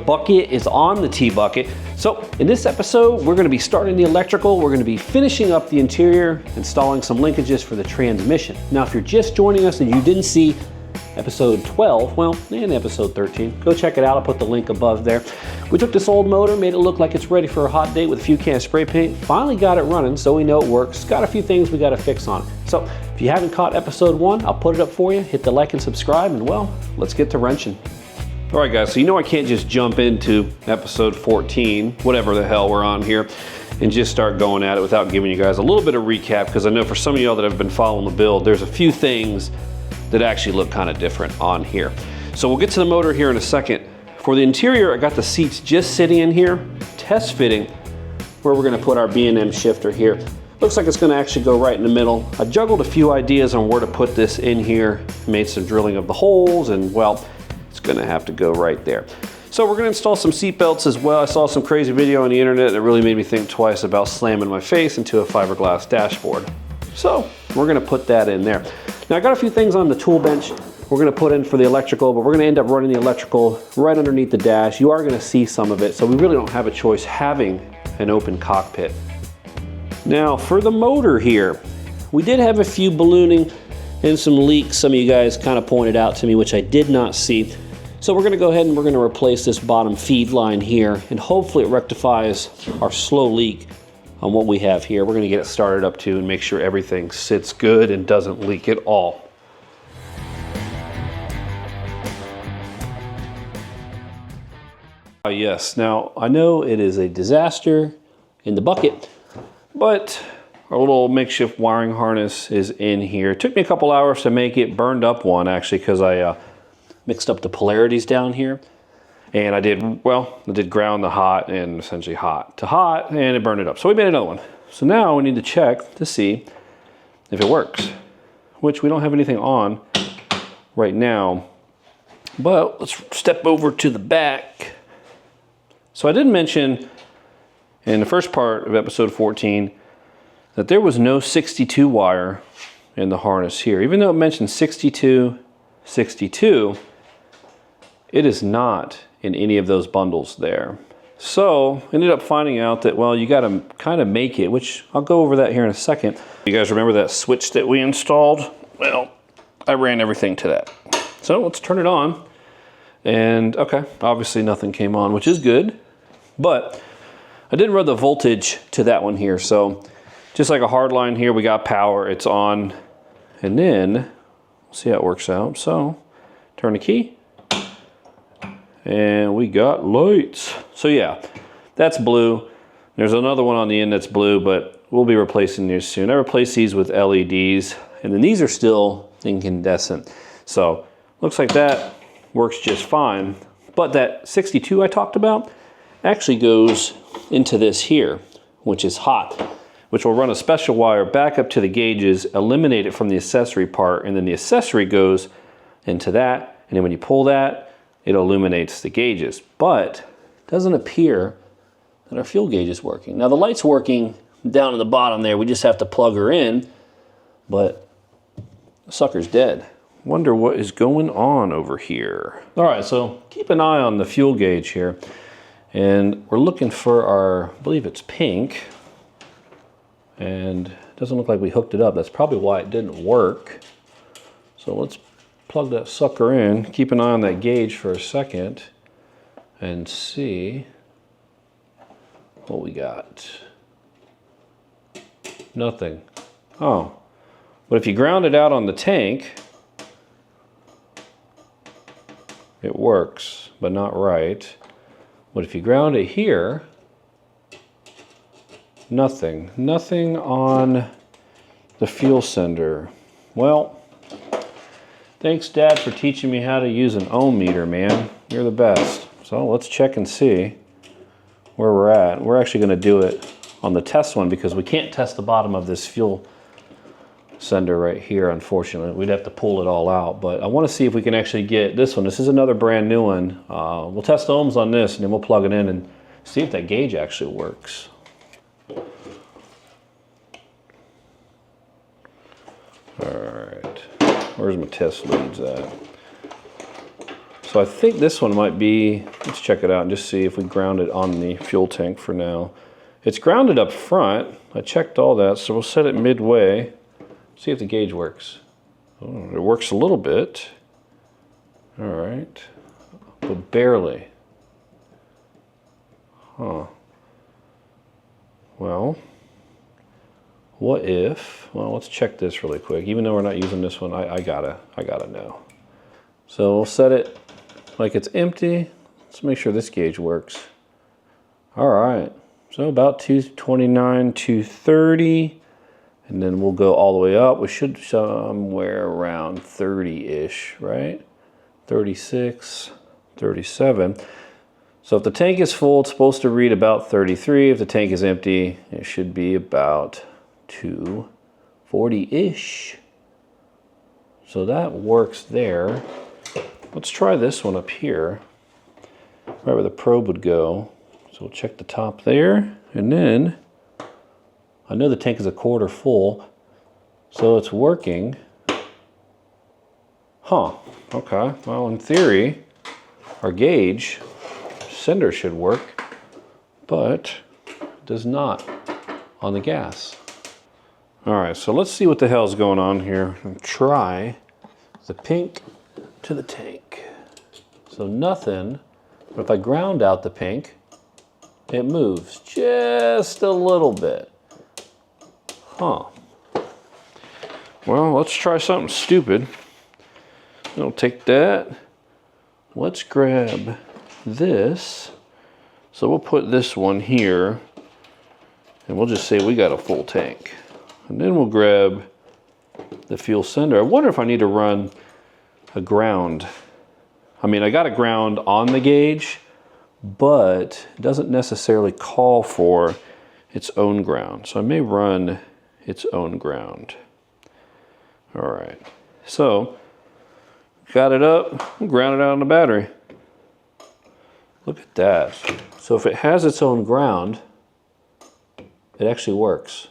bucket is on the T-bucket. So in this episode, we're gonna be starting the electrical, we're gonna be finishing up the interior, installing some linkages for the transmission. Now, if you're just joining us and you didn't see episode 12, well, and episode 13, go check it out. I'll put the link above there. We took this old motor, made it look like it's ready for a hot date with a few cans of spray paint, finally got it running so we know it works. Got a few things we gotta fix on it. So if you haven't caught episode 1, I'll put it up for you. Hit the like and subscribe, and well, let's get to wrenching. All right, guys, so you know I can't just jump into episode 14, whatever the hell we're on here, and just start going at it without giving you guys a little bit of recap, because I know for some of y'all that have been following the build, there's a few things that actually look kind of different on here. So we'll get to the motor here in a second. For the interior, I got the seats just sitting in here, test fitting, where we're gonna put our B&M shifter here. Looks like it's gonna actually go right in the middle. I juggled a few ideas on where to put this in here, made some drilling of the holes, and well, it's gonna have to go right there. So we're gonna install some seat belts as well. I saw some crazy video on the internet that really made me think twice about slamming my face into a fiberglass dashboard. So we're gonna put that in there. Now I got a few things on the tool bench we're gonna put in for the electrical, but we're gonna end up running the electrical right underneath the dash. You are gonna see some of it, so we really don't have a choice having an open cockpit. Now for the motor here, we did have a few ballooning and some leaks some of you guys kind of pointed out to me, which I did not see. So we're gonna go ahead and we're gonna replace this bottom feed line here, and hopefully it rectifies our slow leak on what we have here. We're gonna get it started up too and make sure everything sits good and doesn't leak at all. Yes, now I know it is a disaster in the bucket, but our little makeshift wiring harness is in here. It took me a couple hours to make it, burned up one actually because I mixed up the polarities down here. And I did ground the hot and essentially hot to hot, and it burned it up. So we made another one. So now we need to check to see if it works, which we don't have anything on right now. But let's step over to the back. So I did mention in the first part of episode 14 that there was no 62 wire in the harness here. Even though it mentioned 62, 62, it is not in any of those bundles there. So ended up finding out that, well, you got to kind of make it, which I'll go over that here in a second. You guys remember that switch that we installed? Well, I ran everything to that. So let's turn it on. And okay, obviously nothing came on, which is good, but I didn't run the voltage to that one here. So just like a hard line here, we got power, it's on, and then we'll see how it works out. So turn the key. And we got lights. So yeah, that's blue. There's another one on the end that's blue, but we'll be replacing these soon. I replaced these with LEDs, and then these are still incandescent. So looks like that works just fine. But that 62 I talked about actually goes into this here, which is hot, which will run a special wire back up to the gauges, eliminate it from the accessory part, and then the accessory goes into that, and then when you pull that, it illuminates the gauges, but it doesn't appear that our fuel gauge is working. Now the light's working down at the bottom there. We just have to plug her in, but the sucker's dead. Wonder what is going on over here. All right, so keep an eye on the fuel gauge here. And we're looking for our, I believe it's pink. And it doesn't look like we hooked it up. That's probably why it didn't work. So let's plug that sucker in, keep an eye on that gauge for a second, and see what we got. Nothing. Oh, but if you ground it out on the tank, it works, but not right. But if you ground it here, nothing. Nothing on the fuel sender. Well, thanks, Dad, for teaching me how to use an ohm meter, man. You're the best. So let's check and see where we're at. We're actually going to do it on the test one because we can't test the bottom of this fuel sender right here, unfortunately. We'd have to pull it all out. But I want to see if we can actually get this one. This is another brand new one. We'll test the ohms on this, and then we'll plug it in and see if that gauge actually works. All right. Where's my test leads at? So I think this one might be, let's check it out and just see if we ground it on the fuel tank for now. It's grounded up front. I checked all that, so we'll set it midway. See if the gauge works. Oh, it works a little bit. All right, but barely. Huh. Well, what if, well, let's check this really quick. Even though we're not using this one, I gotta know. So we'll set it like it's empty. Let's make sure this gauge works. All right, so about 229, 230, and then we'll go all the way up. We should somewhere around 30-ish, right? 36, 37. So if the tank is full, it's supposed to read about 33. If the tank is empty, it should be about 240-ish. So that works there. Let's try this one up here, right where the probe would go. So we'll check the top there, and then I know the tank is a quarter full, so it's working. Huh, okay, well in theory, our gauge sender should work, but it does not on the gas. All right, so let's see what the hell's going on here and try the pink to the tank. So nothing, but if I ground out the pink, it moves just a little bit. Huh. Well, let's try something stupid. I'll take that. Let's grab this. So we'll put this one here, and we'll just say we got a full tank. And then we'll grab the fuel sender. I wonder if I need to run a ground. I mean, I got a ground on the gauge, but it doesn't necessarily call for its own ground. So I may run its own ground. All right, so got it up, ground it out on the battery. Look at that. So if it has its own ground, it actually works.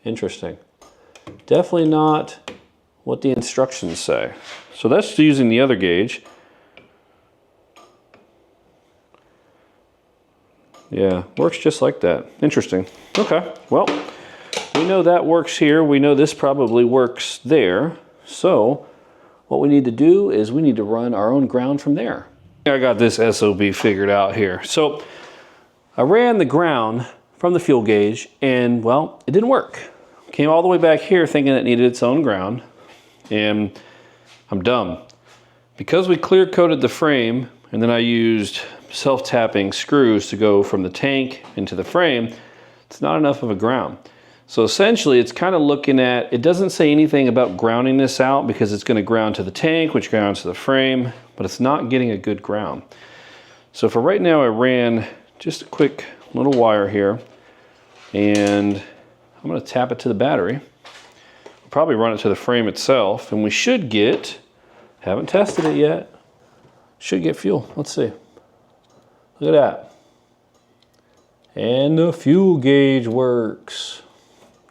Interesting. Definitely not what the instructions say. So that's using the other gauge. Yeah, works just like that. Interesting. Okay, well, we know that works here. We know this probably works there. So what we need to do is we need to run our own ground from there. I got this SOB figured out here. So I ran the ground from the fuel gauge and, well, it didn't work. Came all the way back here thinking it needed its own ground, and I'm dumb. Because we clear coated the frame and then I used self-tapping screws to go from the tank into the frame, it's not enough of a ground. So essentially it's kind of looking at, it doesn't say anything about grounding this out because it's going to ground to the tank, which grounds to the frame, but it's not getting a good ground. So for right now I ran just a quick little wire here, and I'm going to tap it to the battery. I'll probably run it to the frame itself, and we should get, haven't tested it yet, should get fuel. Let's see. Look at that. And the fuel gauge works.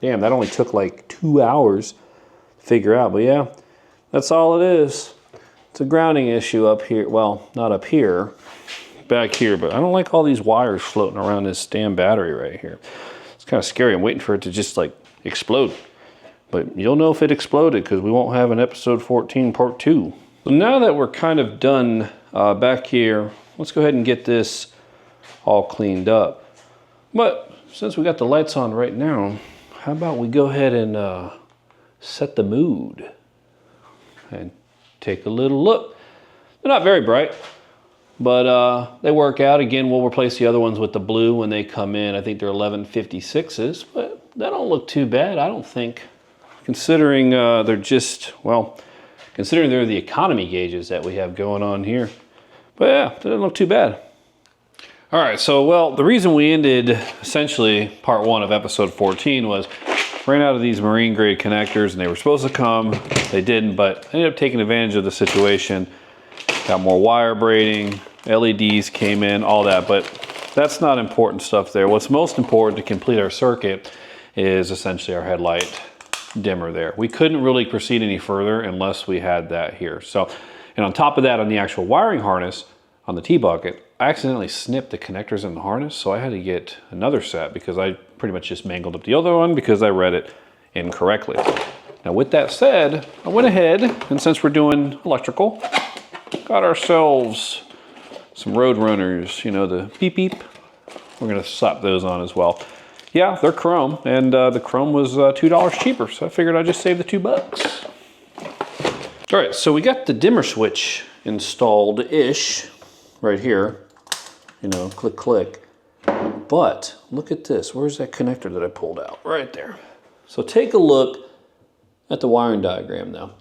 Damn, that only took like 2 hours to figure out, but yeah, that's all it is. It's a grounding issue up here. Well, not up here, back here, but I don't like all these wires floating around this damn battery right here. It's kind of scary. I'm waiting for it to just like explode. But you'll know if it exploded because we won't have an episode 14 part 2. So now that we're kind of done back here, let's go ahead and get this all cleaned up. But since we got the lights on right now, how about we go ahead and set the mood and take a little look. They're not very bright, but they work out. Again, we'll replace the other ones with the blue when they come in. I think they're 1156s, but they don't look too bad, I don't think. Considering they're just, well, considering they're the economy gauges that we have going on here. But yeah, they don't look too bad. All right, so well, the reason we ended essentially part 1 of episode 14 was ran out of these marine grade connectors and they were supposed to come, they didn't, but I ended up taking advantage of the situation. Got more wire braiding, LEDs came in, all that, but that's not important stuff there. What's most important to complete our circuit is essentially our headlight dimmer there. We couldn't really proceed any further unless we had that here. So And on top of that, on the actual wiring harness on the T-bucket, I accidentally snipped the connectors in the harness, so I had to get another set because I pretty much just mangled up the other one because I read it incorrectly. Now with that said, I went ahead, and since we're doing electrical, got ourselves some road runners, you know, the beep beep. We're gonna slap those on as well. Yeah, they're chrome, and the chrome was $2 cheaper, so I figured I'd just save the $2. All right, so we got the dimmer switch installed-ish right here. You know, click, click. But look at this. Where's that connector that I pulled out? Right there. So take a look at the wiring diagram now.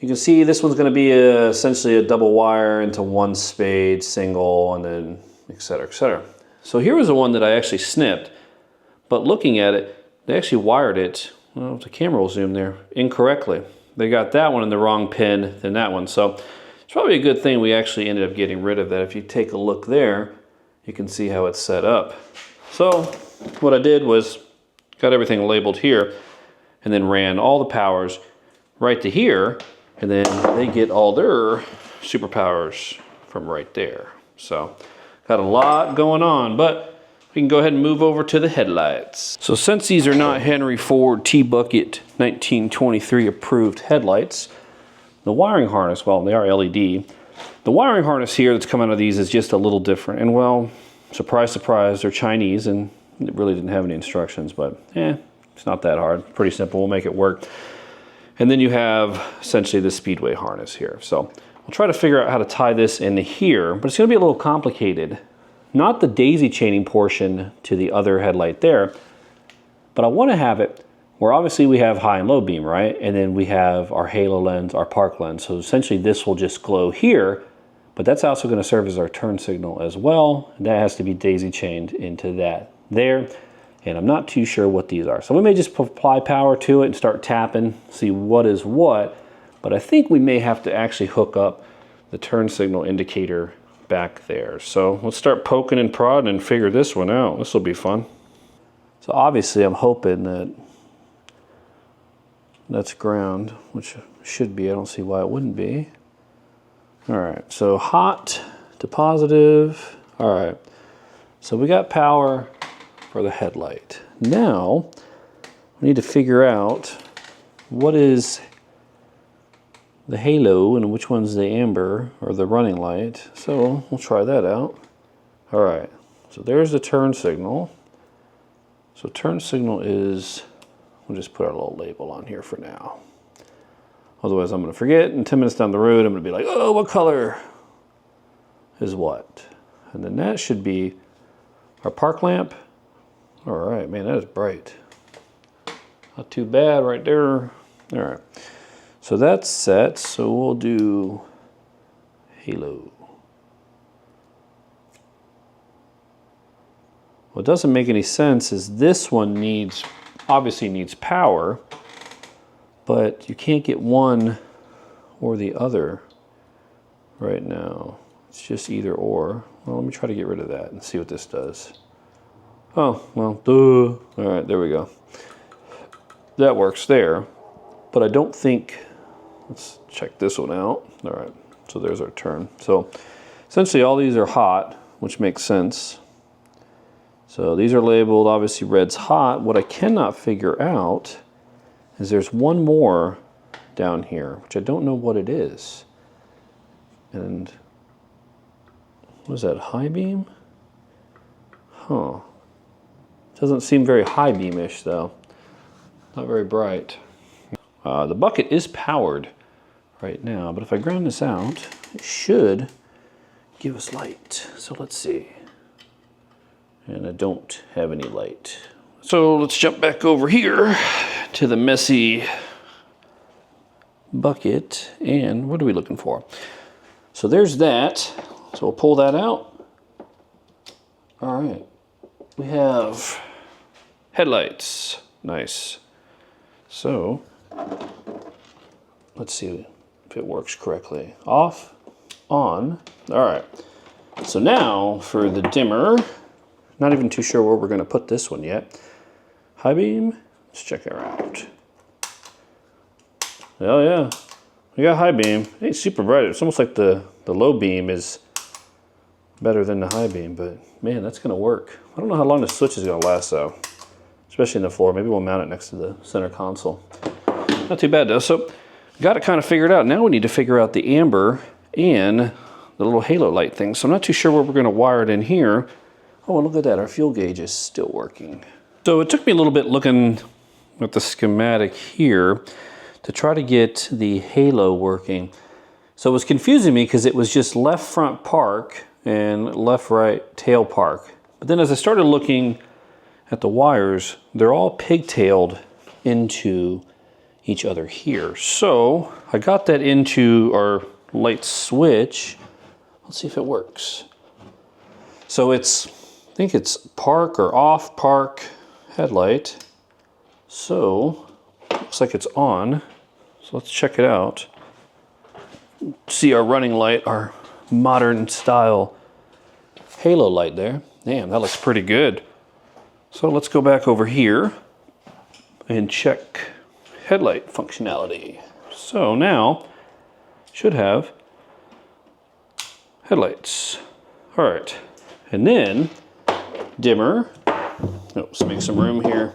You can see this one's going to be essentially a double wire into one spade, single, and then et cetera, et cetera. So here was the one that I actually snipped, but looking at it, they actually wired it, well, if the camera will zoom there, incorrectly. They got that one in the wrong pin than that one. So it's probably a good thing we actually ended up getting rid of that. If you take a look there, you can see how it's set up. So what I did was got everything labeled here and then ran all the powers right to here, and then they get all their superpowers from right there. So got a lot going on, but we can go ahead and move over to the headlights. So since these are not Henry Ford T-bucket 1923 approved headlights, the wiring harness, well, they are LED. The wiring harness here that's coming out of these is just a little different. And well, surprise, surprise, they're Chinese and it really didn't have any instructions, but it's not that hard. Pretty simple, we'll make it work. And then you have essentially the Speedway harness here. So we'll try to figure out how to tie this in here, but it's gonna be a little complicated. Not the daisy chaining portion to the other headlight there, but I wanna have it where obviously we have high and low beam, right? And then we have our halo lens, our park lens. So essentially this will just glow here, but that's also gonna serve as our turn signal as well. And that has to be daisy chained into that there. And I'm not too sure what these are. So we may just apply power to it and start tapping, see what is what, but I think we may have to actually hook up the turn signal indicator back there. So let's start poking and prodding and figure this one out. This will be fun. So obviously I'm hoping that that's ground, which should be. I don't see why it wouldn't be. All right, so hot to positive. All right, so we got power for the headlight. Now, we need to figure out what is the halo and which one's the amber or the running light. So we'll try that out. All right, so there's the turn signal. So turn signal is, we'll just put our little label on here for now. Otherwise I'm gonna forget, and 10 minutes down the road I'm gonna be like, oh, what color is what? And then that should be our park lamp. All right, man, that is bright. Not too bad right there. All right, so that's set. So we'll do halo. What doesn't make any sense is this one obviously needs power, but you can't get one or the other right now. It's just either or. Well, let me try to get rid of that and see what this does. Oh, well, duh. All right, there we go. That works there, but I don't think, let's check this one out. All right, so there's our turn. So essentially all these are hot, which makes sense. So these are labeled, obviously red's hot. What I cannot figure out is there's one more down here, which I don't know what it is. And what is that, high beam? Huh. Doesn't seem very high beamish though. Not very bright. The bucket is powered right now, but if I ground this out, it should give us light. So let's see. And I don't have any light. So let's jump back over here to the messy bucket. And what are we looking for? So there's that. So we'll pull that out. All right. We have headlights. Nice. So let's see if it works correctly. Off, on. All right. So now for the dimmer. Not even too sure where we're going to put this one yet. High beam. Let's check her out. Oh yeah. We got high beam. It ain't super bright. It's almost like the low beam is better than the high beam, but man, that's gonna work. I don't know how long the switch is gonna last though, especially in the floor. Maybe we'll mount it next to the center console. Not too bad though. So got it kind of figured out. Now we need to figure out the amber and the little halo light thing. So I'm not too sure where we're gonna wire it in here. Oh, look at that, our fuel gauge is still working. So it took me a little bit looking at the schematic here to try to get the halo working. So it was confusing me because it was just left front park and left right tail park. But then as I started looking at the wires, they're all pigtailed into each other here. So I got that into our light switch. Let's see if it works. So it's, I think it's park or off park headlight. So looks like it's on. So let's check it out. See our running light, our modern style halo light there. Damn, that looks pretty good. So let's go back over here and check headlight functionality. So now should have headlights. All right, and then dimmer. Oh, let's make some room here.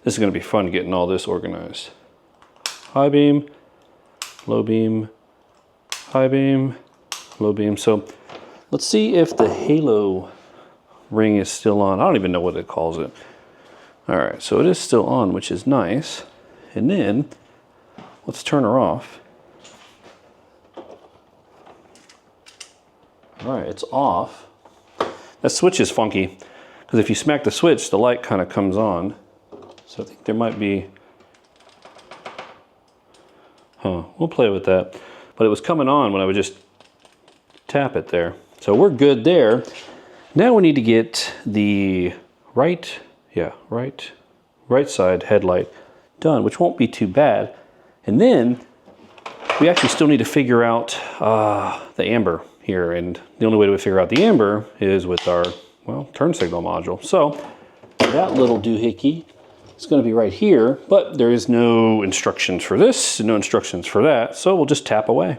This is gonna be fun getting all this organized. High beam, low beam, high beam, low beam. So let's see if the halo ring is still on. I don't even know what it calls it. All right, so it is still on, which is nice. And then let's turn her off. All right, it's off. That switch is funky because if you smack the switch, the light kind of comes on. So I think there might be, we'll play with that. But it was coming on when I would just tap it there. So we're good there. Now we need to get the right side headlight done, which won't be too bad. And then we actually still need to figure out the amber here. And the only way to figure out the amber is with our, well, turn signal module. So that little doohickey is going to be right here, but there is no instructions for this, no instructions for that. So we'll just tap away.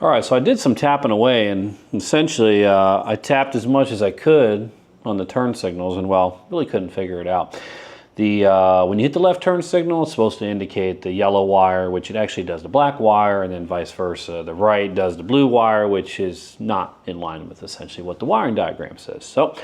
All right, so I did some tapping away, and essentially I tapped as much as I could on the turn signals, and well, really couldn't figure it out. When you hit the left turn signal, it's supposed to indicate the yellow wire, which it actually does the black wire, and then vice versa. The right does the blue wire, which is not in line with essentially what the wiring diagram says. So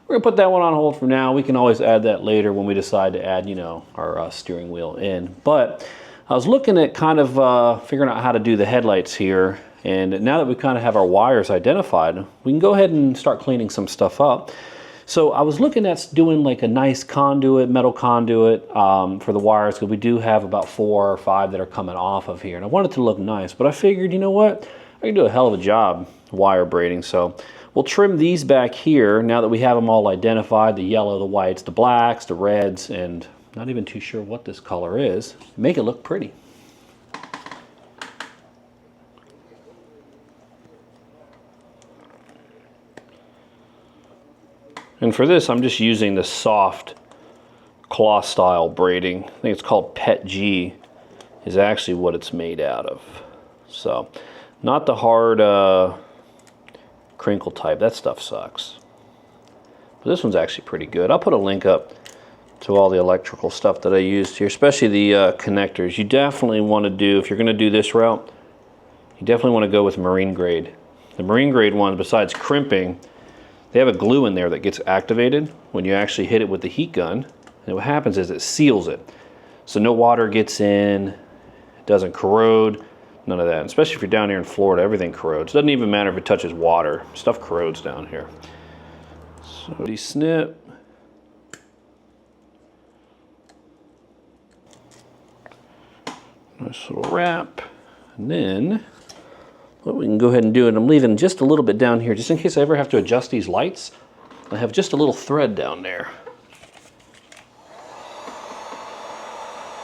we're gonna put that one on hold for now. We can always add that later when we decide to add, you know, our steering wheel in. But I was looking at kind of figuring out how to do the headlights here. And now that we kind of have our wires identified, we can go ahead and start cleaning some stuff up. So I was looking at doing like a nice conduit, metal conduit for the wires, because we do have about 4 or 5 that are coming off of here. And I wanted to look nice, but I figured, you know what? I can do a hell of a job wire braiding. So we'll trim these back here now that we have them all identified, the yellow, the whites, the blacks, the reds, and not even too sure what this color is. Make it look pretty. And for this, I'm just using the soft cloth style braiding. I think it's called Pet G is actually what it's made out of. So not the hard crinkle type. That stuff sucks. But this one's actually pretty good. I'll put a link up to all the electrical stuff that I used here, especially the connectors. You definitely want to do, if you're going to do this route, you definitely want to go with marine grade. The marine grade ones, besides crimping, they have a glue in there that gets activated when you actually hit it with the heat gun. And what happens is it seals it. So no water gets in, it doesn't corrode, none of that. And especially if you're down here in Florida, everything corrodes. It doesn't even matter if it touches water. Stuff corrodes down here. So de-snip. Nice little wrap. And then what we can go ahead and do, and I'm leaving just a little bit down here, just in case I ever have to adjust these lights. I have just a little thread down there.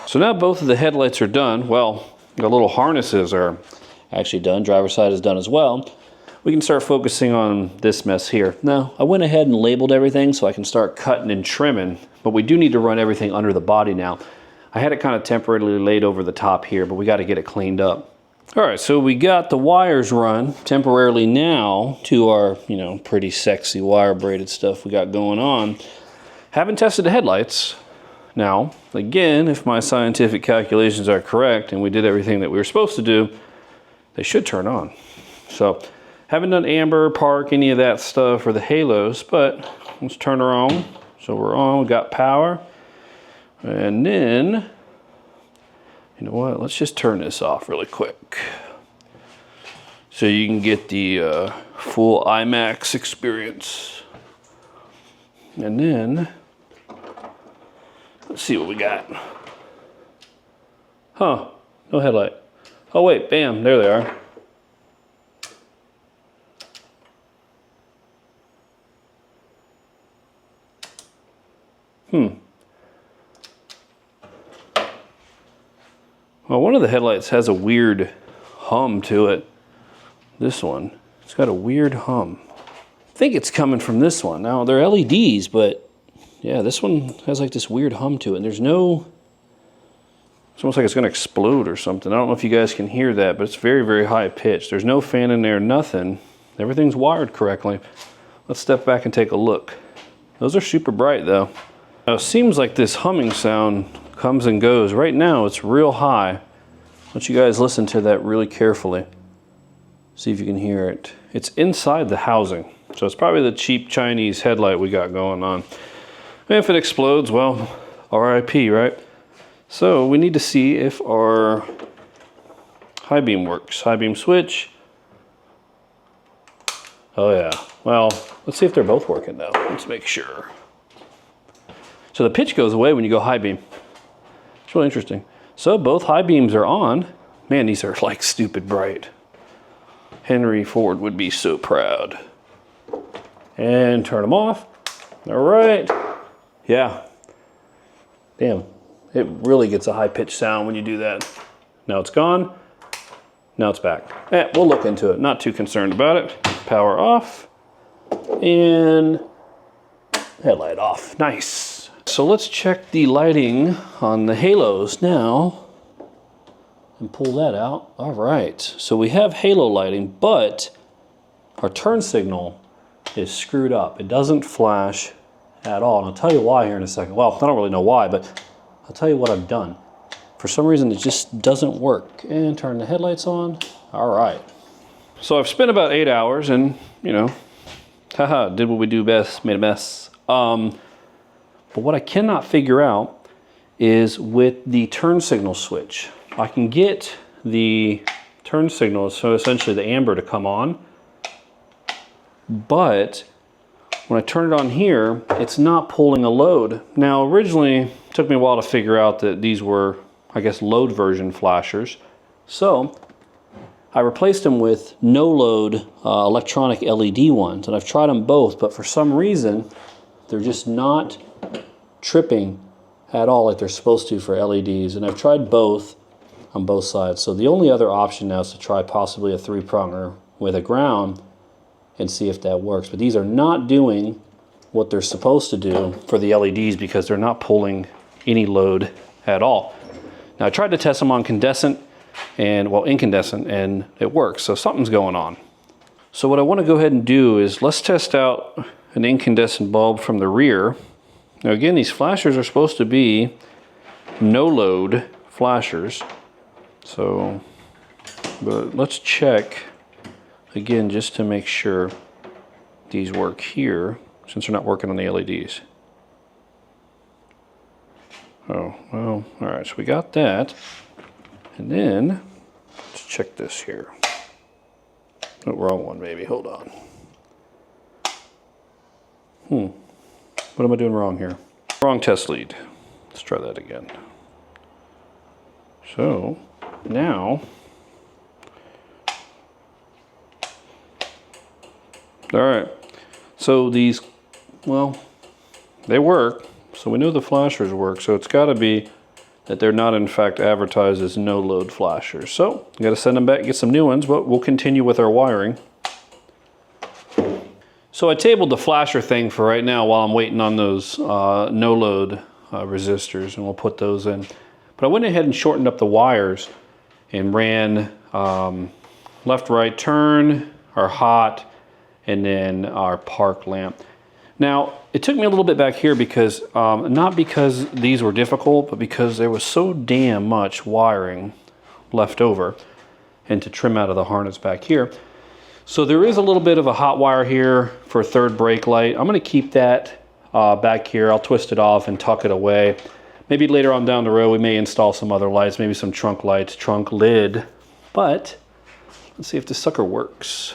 So now both of the headlights are done. Well, the little harnesses are actually done. Driver's side is done as well. We can start focusing on this mess here. Now, I went ahead and labeled everything so I can start cutting and trimming, but we do need to run everything under the body now. I had it kind of temporarily laid over the top here, but we got to get it cleaned up. All right, so we got the wires run temporarily now to our, pretty sexy wire braided stuff we got going on. Haven't tested the headlights. Now, again, if my scientific calculations are correct and we did everything that we were supposed to do, they should turn on. So, haven't done amber, park, any of that stuff, or the halos, but let's turn her on. So we're on, we got power. And then, you know what, let's just turn this off really quick. So you can get the full IMAX experience. And then, let's see what we got. Huh, no headlight. Oh wait, bam, there they are. Well, one of the headlights has a weird hum to it. This one, it's got a weird hum. I think it's coming from this one. Now, they're LEDs, but yeah, this one has like this weird hum to it. And there's no, it's almost like it's gonna explode or something. I don't know if you guys can hear that, but it's very, very high pitched. There's no fan in there, nothing. Everything's wired correctly. Let's step back and take a look. Those are super bright though. Now, it seems like this humming sound comes and goes. Right now, it's real high. I want you guys listen to that really carefully. See if you can hear it. It's inside the housing. So it's probably the cheap Chinese headlight we got going on. And if it explodes, well, RIP, right? So we need to see if our high beam works. High beam switch. Oh yeah. Well, let's see if they're both working though. Let's make sure. So the pitch goes away when you go high beam. It's really interesting. So both high beams are on. Man, these are like stupid bright. Henry Ford would be so proud. And turn them off. All right. Yeah. Damn. It really gets a high pitched sound when you do that. Now it's gone. Now it's back. We'll look into it. Not too concerned about it. Power off. And headlight off. Nice. So let's check the lighting on the halos now and pull that out. All right, so we have halo lighting, but our turn signal is screwed up. It doesn't flash at all, and I'll tell you why here in a second. Well, I don't really know why, but I'll tell you what I've done. For some reason, it just doesn't work. And turn the headlights on. All right. So I've spent about 8 hours and, haha, did what we do best, made a mess. But what I cannot figure out is with the turn signal switch. I can get the turn signal, so essentially the amber, to come on, but when I turn it on here, it's not pulling a load. Now, originally, it took me a while to figure out that these were, I guess, load version flashers. So I replaced them with no load electronic LED ones, and I've tried them both, but for some reason, they're just not tripping at all like they're supposed to for LEDs. And I've tried both on both sides. So the only other option now is to try possibly a 3-prunger with a ground and see if that works. But these are not doing what they're supposed to do for the LEDs because they're not pulling any load at all. Now I tried to test them on incandescent, and it works. So something's going on. So what I want to go ahead and do is let's test out an incandescent bulb from the rear. Now again, these flashers are supposed to be no load flashers. So, but let's check again just to make sure these work here, since they're not working on the LEDs. Oh, well, all right, so we got that. And then, let's check this here. Oh, wrong one maybe, hold on. What am I doing wrong here? Wrong test lead. Let's try that again. So, now, all right, so these, well, they work, so we know the flashers work, so it's got to be that they're not in fact advertised as no load flashers. So, you got to send them back, get some new ones, but we'll continue with our wiring. So I tabled the flasher thing for right now while I'm waiting on those no load resistors, and we'll put those in. But I went ahead and shortened up the wires and ran left, right turn, our hot, and then our park lamp. Now, it took me a little bit back here because, not because these were difficult, but because there was so damn much wiring left over and to trim out of the harness back here. So there is a little bit of a hot wire here for a third brake light. I'm gonna keep that back here. I'll twist it off and tuck it away. Maybe later on down the road, we may install some other lights, maybe some trunk lights, trunk lid. But let's see if this sucker works.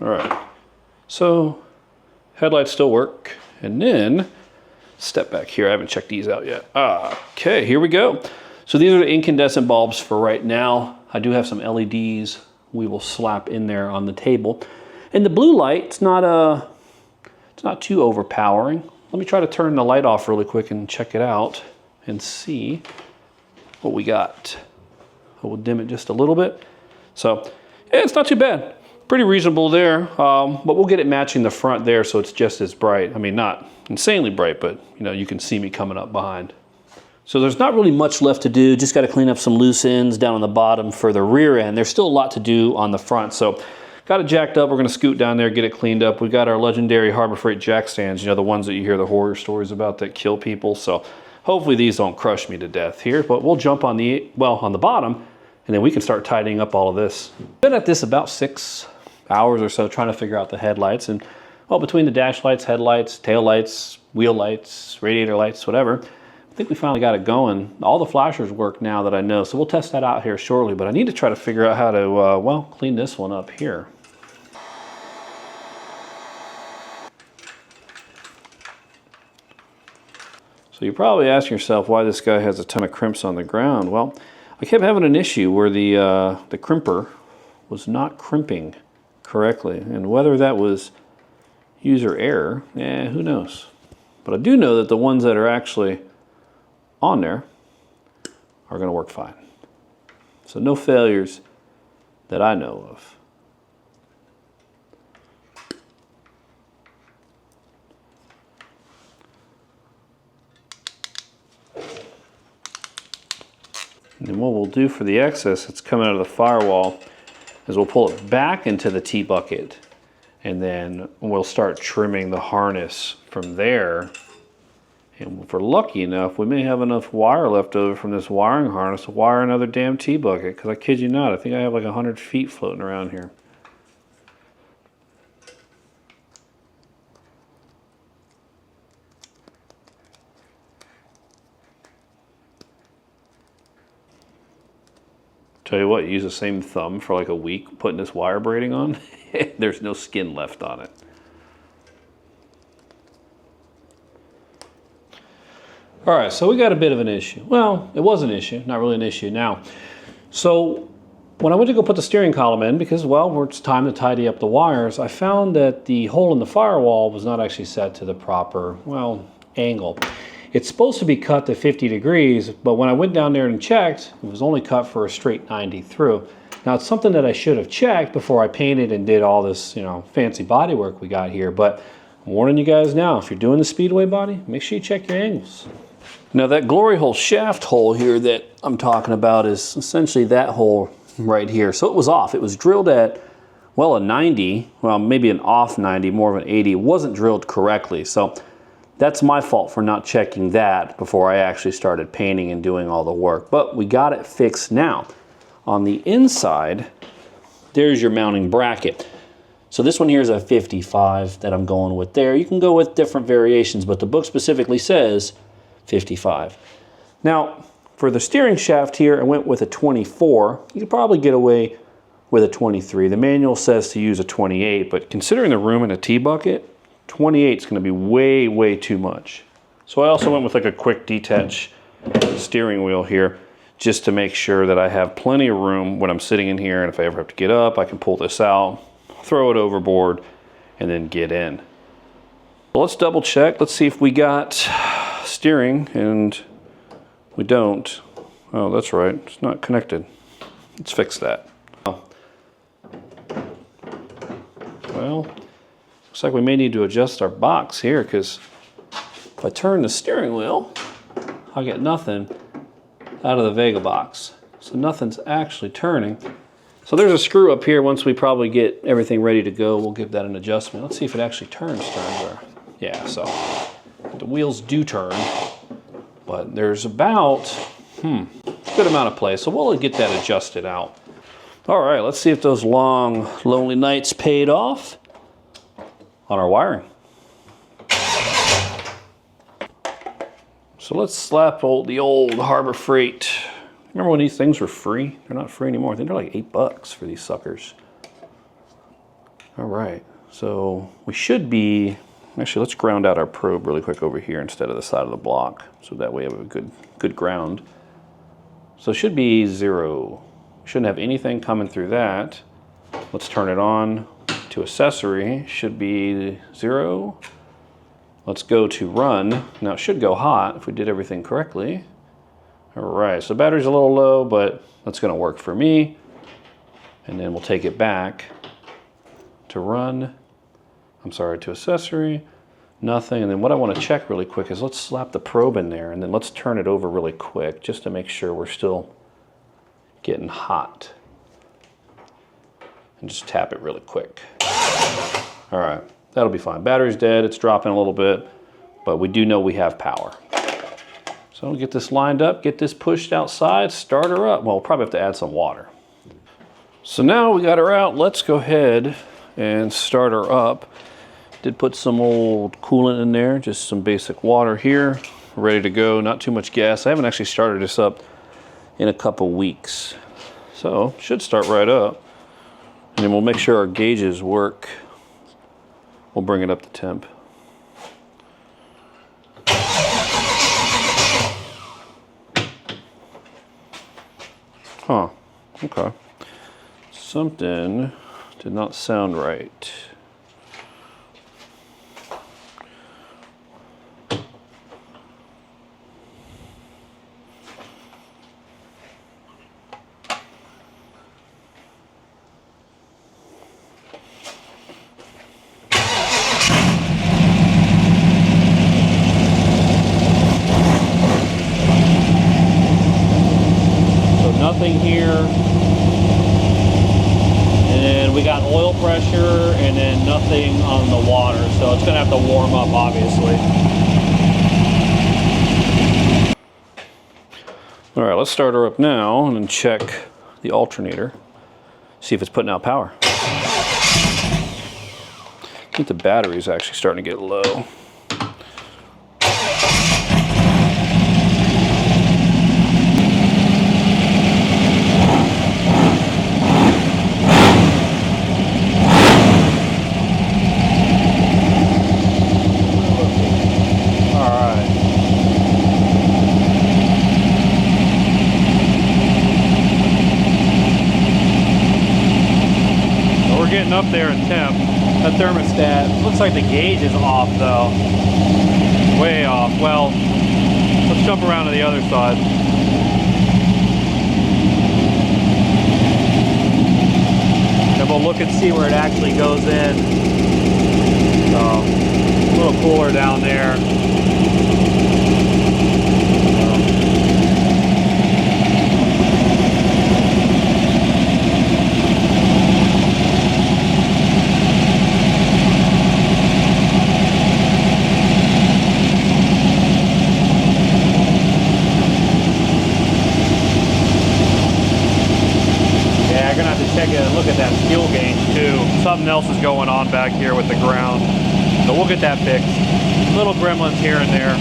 All right, so headlights still work. And then step back here. I haven't checked these out yet. Okay, here we go. So these are the incandescent bulbs for right now. I do have some LEDs we will slap in there on the table. And the blue light, it's not too overpowering. Let me try to turn the light off really quick and check it out and see what we got. We'll dim it just a little bit. So yeah, it's not too bad. Pretty reasonable there, but we'll get it matching the front there so it's just as bright. I mean, not insanely bright, but you know, you can see me coming up behind. So there's not really much left to do. Just got to clean up some loose ends down on the bottom for the rear end. There's still a lot to do on the front. So got it jacked up. We're going to scoot down there, get it cleaned up. We got our legendary Harbor Freight jack stands, you know, the ones that you hear the horror stories about that kill people. So hopefully these don't crush me to death here, but we'll jump on the bottom, and then we can start tidying up all of this. Been at this about 6 hours or so trying to figure out the headlights, and well, between the dash lights, headlights, tail lights, wheel lights, radiator lights, whatever, I think we finally got it going. All the flashers work now that I know, so we'll test that out here shortly, but I need to try to figure out how to, well, clean this one up here. So you're probably asking yourself why this guy has a ton of crimps on the ground. Well, I kept having an issue where the crimper was not crimping correctly, and whether that was user error, who knows. But I do know that the ones that are actually on there are going to work fine. So no failures that I know of. And then what we'll do for the excess that's coming out of the firewall is we'll pull it back into the T-bucket, and then we'll start trimming the harness from there. And if we're lucky enough, we may have enough wire left over from this wiring harness to wire another damn T-bucket, because I kid you not, I think I have like 100 feet floating around here. Tell you what, use the same thumb for like a week putting this wire braiding on. There's no skin left on it. All right, so we got a bit of an issue. Well, it was an issue, not really an issue now. So when I went to go put the steering column in, because, well, it's time to tidy up the wires, I found that the hole in the firewall was not actually set to the proper, well, angle. It's supposed to be cut to 50 degrees, but when I went down there and checked, it was only cut for a straight 90 through. Now, it's something that I should have checked before I painted and did all this, you know, fancy body work we got here, but I'm warning you guys now, if you're doing the Speedway body, make sure you check your angles. Now, that glory hole shaft hole here that I'm talking about is essentially that hole right here. So it was off. It was drilled at, well, a 90, well, maybe an off 90, more of an 80. It wasn't drilled correctly. So that's my fault for not checking that before I actually started painting and doing all the work. But we got it fixed now. On the inside, there's your mounting bracket. So this one here is a 55 that I'm going with there. You can go with different variations, but the book specifically says 55. Now, for the steering shaft here, I went with a 24. You could probably get away with a 23. The manual says to use a 28, but considering the room in a T-bucket, 28 is going to be way, way too much. So I also went with like a quick detach steering wheel here, just to make sure that I have plenty of room when I'm sitting in here, and if I ever have to get up, I can pull this out, throw it overboard, and then get in. Well, let's double check. Let's see if we got steering, and we don't. Oh, that's right, it's not connected. Let's fix that. Well, looks like we may need to adjust our box here, because if I turn the steering wheel, I get nothing out of the Vega box. So nothing's actually turning. So there's a screw up here. Once we probably get everything ready to go, we'll give that an adjustment. Let's see if it actually turns. Yeah, so the wheels do turn, but there's about, good amount of play. So we'll get that adjusted out. All right, let's see if those long, lonely nights paid off on our wiring. So let's slap the old Harbor Freight. Remember when these things were free? They're not free anymore. I think they're like $8 for these suckers. All right, so we should be, actually let's ground out our probe really quick over here instead of the side of the block. So that way we have a good ground. So it should be 0. We shouldn't have anything coming through that. Let's turn it on to accessory. Should be 0. Let's go to run. Now it should go hot if we did everything correctly. All right, so the battery's a little low, but that's gonna work for me. And then we'll take it back to run. I'm sorry, to accessory, nothing. And then what I wanna check really quick is let's slap the probe in there and then let's turn it over really quick just to make sure we're still getting hot. And just tap it really quick. All right, that'll be fine. Battery's dead, it's dropping a little bit, but we do know we have power. So we'll get this lined up, get this pushed outside, start her up. Well, we'll probably have to add some water. So now we got her out, let's go ahead and start her up. Did put some old coolant in there, just some basic water here. Ready to go, not too much gas. I haven't actually started this up in a couple weeks. So should start right up. And then we'll make sure our gauges work. We'll bring it up to temp. Huh, okay. Something did not sound right. Nothing here, and then we got oil pressure and then nothing on the water, so it's gonna have to warm up obviously. All right, let's start her up now and then check the alternator, see if it's putting out power. I think the battery's actually starting to get low. Up there in temp. That thermostat looks like the gauge is off though. Way off. Well, let's jump around to the other side. Then we'll look and see where it actually goes in. So, a little cooler down there. Look at that fuel gauge too. Something else is going on back here with the ground. So we'll get that fixed. Little gremlins here and there.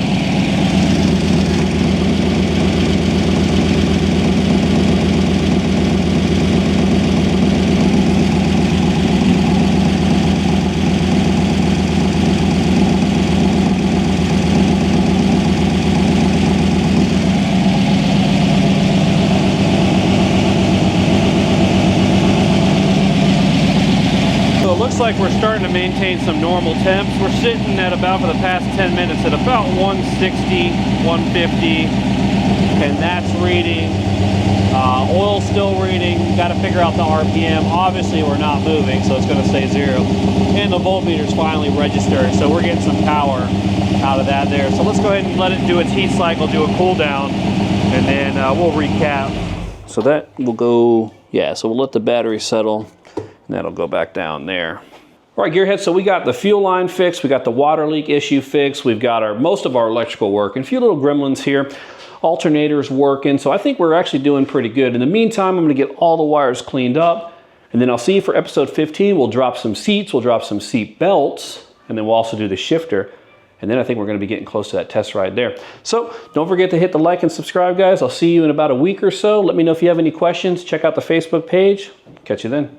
Like we're starting to maintain some normal temps. We're sitting at about, for the past 10 minutes, at about 160, 150, and that's reading. Oil's still reading. Got to figure out the RPM. Obviously, we're not moving, so it's going to stay 0. And the voltmeter's finally registered, so we're getting some power. out of that there. So let's go ahead and let it do its heat cycle, do a cool down, and then we'll recap. So that will go, yeah, so we'll let the battery settle, and that'll go back down there. All right, gearhead, so we got the fuel line fixed, we got the water leak issue fixed, we've got most of our electrical work, and a few little gremlins here. Alternators working, so I think we're actually doing pretty good. In the meantime, I'm gonna get all the wires cleaned up, and then I'll see you for episode 15. We'll drop some seats, we'll drop some seat belts, and then we'll also do the shifter. And then I think we're gonna be getting close to that test ride there. So don't forget to hit the like and subscribe, guys. I'll see you in about a week or so. Let me know if you have any questions. Check out the Facebook page. Catch you then.